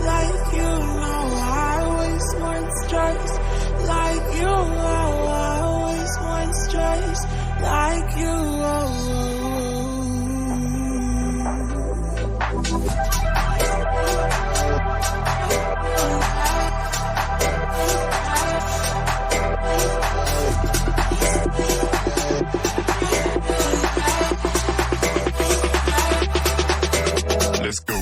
like you. No, I always want stress like you. I always want stress like you. Let's go.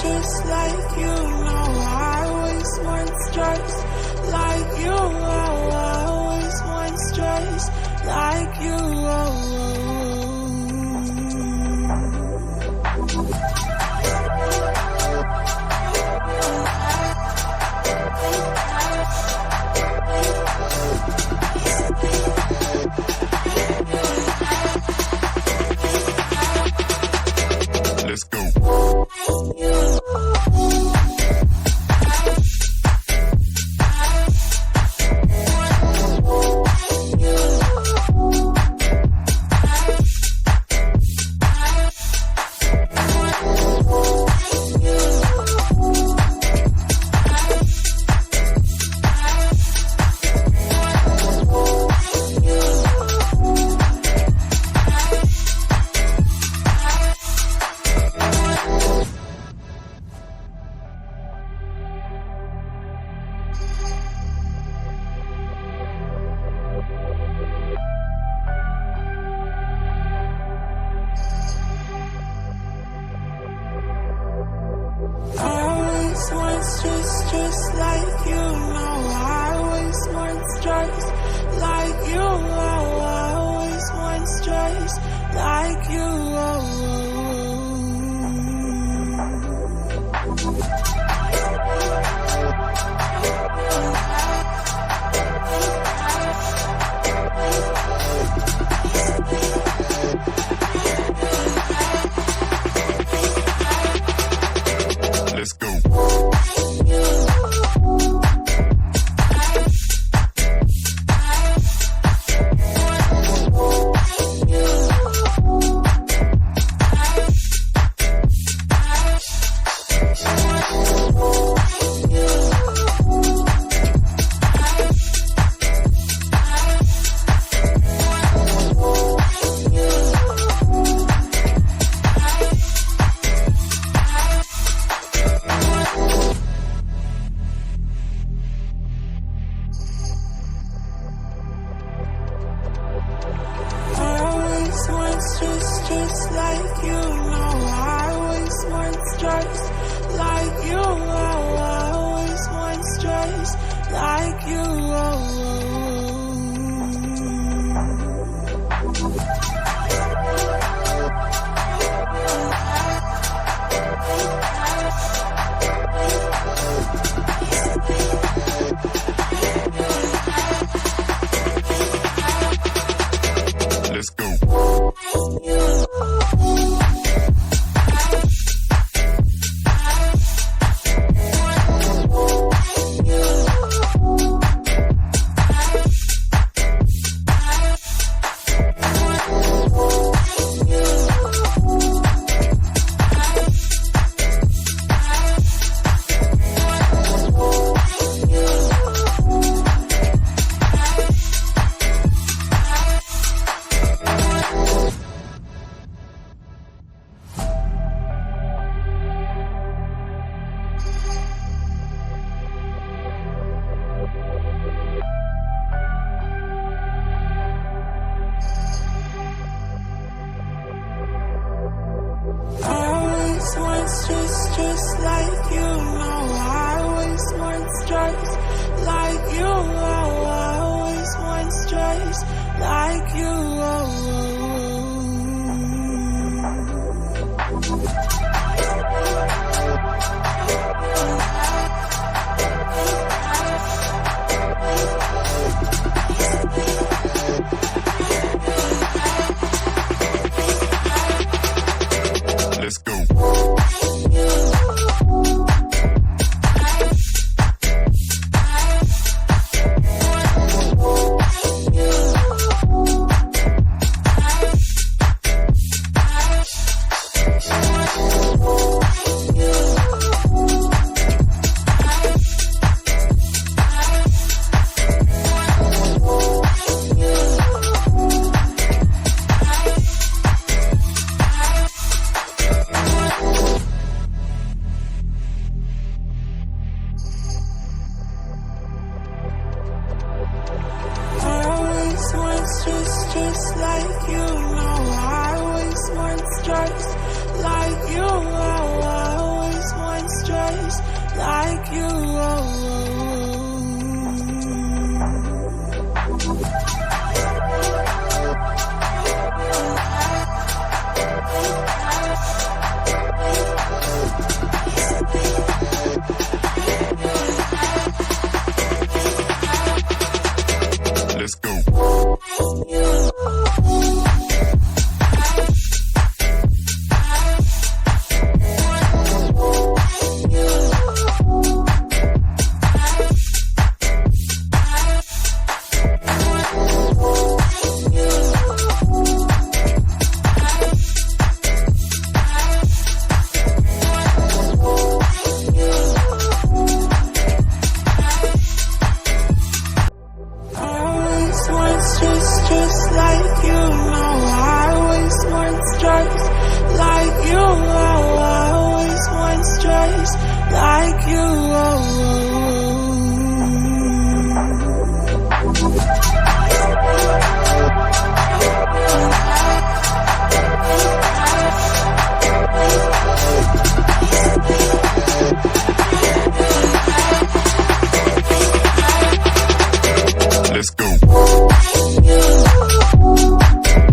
Just like you, no, I always want stress like you. I always want stress like you. Let's go. Just like you, no, I always want stress like you. I always want stress like you. Let's go. Just like you, no, I always want stress like you. I always want stress like you. Let's go. just like you. No, I always want stripes like you. Oh, I always want stripes like you. Let's go. Just like you. No, I always want stripes like you. Oh, I always want stripes like you. Let's go.